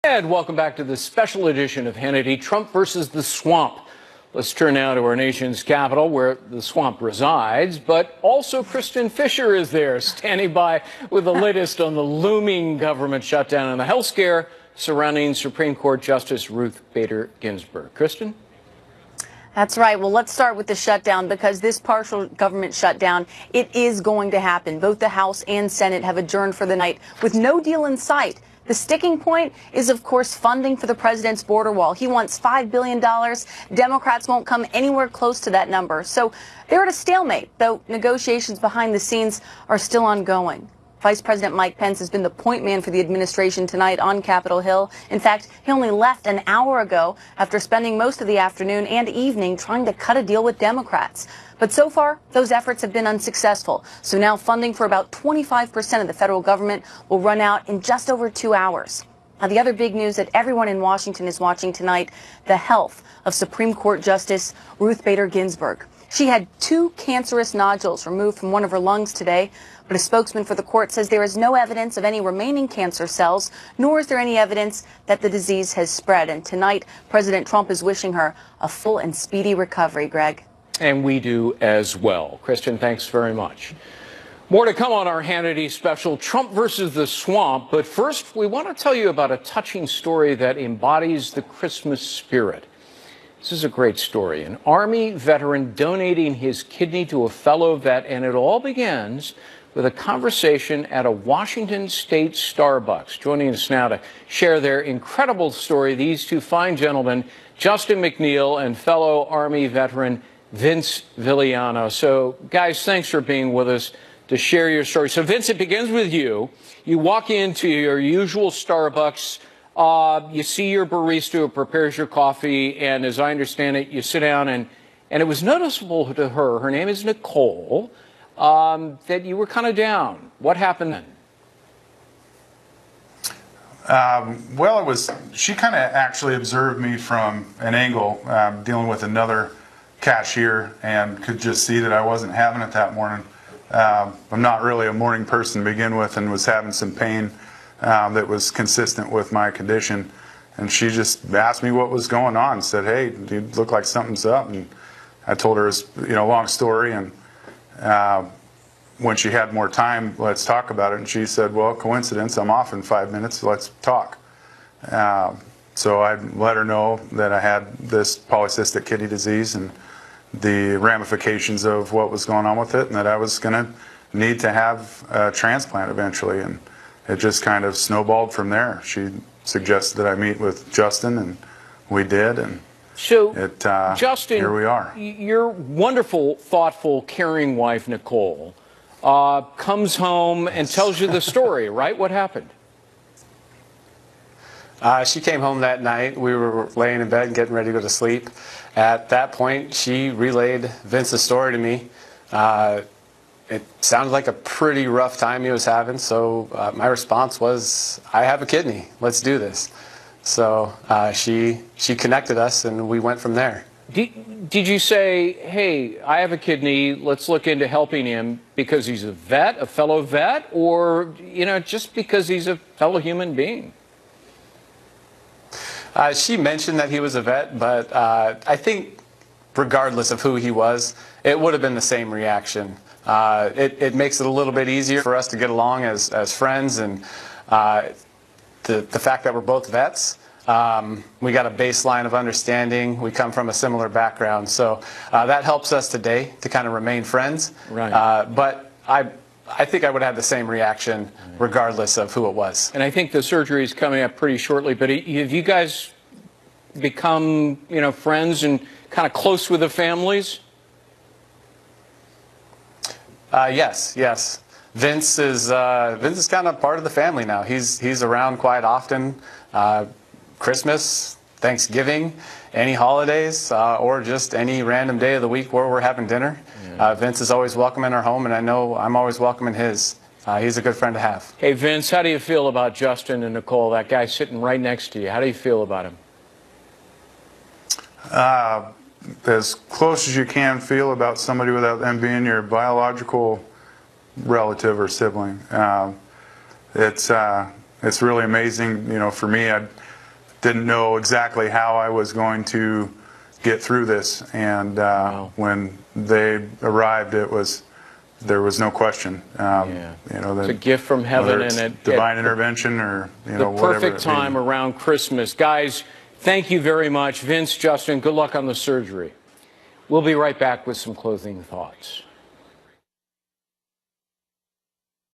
And welcome back to this special edition of Hannity, Trump versus the Swamp. Let's turn now to our nation's capital, where the swamp resides, but also Kristen Fisher is there, standing by with the latest on the looming government shutdown and the health scare surrounding Supreme Court Justice Ruth Bader Ginsburg. Kristen? That's right. Well, let's start with the shutdown, because this partial government shutdown, it is going to happen. Both the House and Senate have adjourned for the night with no deal in sight. The sticking point is, of course, funding for the president's border wall. He wants $5 billion. Democrats won't come anywhere close to that number. So they're at a stalemate, though negotiations behind the scenes are still ongoing. Vice President Mike Pence has been the point man for the administration tonight on Capitol Hill. In fact, he only left an hour ago after spending most of the afternoon and evening trying to cut a deal with Democrats. But so far, those efforts have been unsuccessful. So now funding for about 25% of the federal government will run out in just over 2 hours. Now, the other big news that everyone in Washington is watching tonight, the health of Supreme Court Justice Ruth Bader Ginsburg. She had 2 cancerous nodules removed from one of her lungs today, but a spokesman for the court says there is no evidence of any remaining cancer cells, nor is there any evidence that the disease has spread. And tonight, President Trump is wishing her a full and speedy recovery, Greg. And we do as well. Kristen, thanks very much. More to come on our Hannity special, Trump versus the Swamp. But first, we want to tell you about a touching story that embodies the Christmas spirit. This is a great story. An Army veteran donating his kidney to a fellow vet, and it all begins with a conversation at a Washington State Starbucks. Joining us now to share their incredible story, these 2 fine gentlemen, Justin McNeil and fellow Army veteran Vince Vigliano. So, guys, thanks for being with us to share your story. So, Vince, it begins with you. You walk into your usual Starbucks. You see your barista who prepares your coffee, and as I understand it, you sit down, and it was noticeable to her name is Nicole, that you were kind of down. What happened then? Well, she kind of actually observed me from an angle, dealing with another cashier, and could just see that I wasn't having it that morning. I'm not really a morning person to begin with, and was having some pain that was consistent with my condition. And she just asked me what was going on, said, "Hey, you look like something's up." And I told her it's a long story, and when she had more time, let's talk about it. And she said, "Well, coincidence, I'm off in 5 minutes, so let's talk." So I let her know that I had this polycystic kidney disease and the ramifications of what was going on with it, and that I was going to need to have a transplant eventually. And it just kind of snowballed from there. She suggested that I meet with Justin, and we did. And so, Justin, here we are. Your wonderful, thoughtful, caring wife, Nicole, comes home and tells you the story, right? What happened? She came home that night. We were laying in bed and getting ready to go to sleep. At that point, she relayed Vince's story to me. It sounded like a pretty rough time he was having, so my response was, "I have a kidney. Let's do this." So she connected us, and we went from there. Did you say, "Hey, I have a kidney, let's look into helping him," because he's a vet, a fellow vet, or just because he's a fellow human being? She mentioned that he was a vet, but I think regardless of who he was, it would have been the same reaction. It makes it a little bit easier for us to get along as friends, and the fact that we're both vets, we got a baseline of understanding. We come from a similar background, so that helps us today to kind of remain friends. Right. But I think I would have the same reaction regardless of who it was. And I think the surgery is coming up pretty shortly, but have you guys become, friends and kind of close with the families? Yes. Vince is kind of part of the family now. He's around quite often. Christmas, Thanksgiving, any holidays, or just any random day of the week where we're having dinner. Vince is always welcome in our home, and I know I'm always welcome in his. He's a good friend to have. Hey, Vince, how do you feel about Justin and Nicole, that guy sitting right next to you? How do you feel about him? As close as you can feel about somebody without them being your biological relative or sibling. It's really amazing. For me, didn't know exactly how I was going to get through this. And when they arrived, there was no question. You know, it's a gift from heaven, and it divine intervention, or the perfect time around Christmas. Guys, thank you very much. Vince, Justin, good luck on the surgery. We'll be right back with some closing thoughts.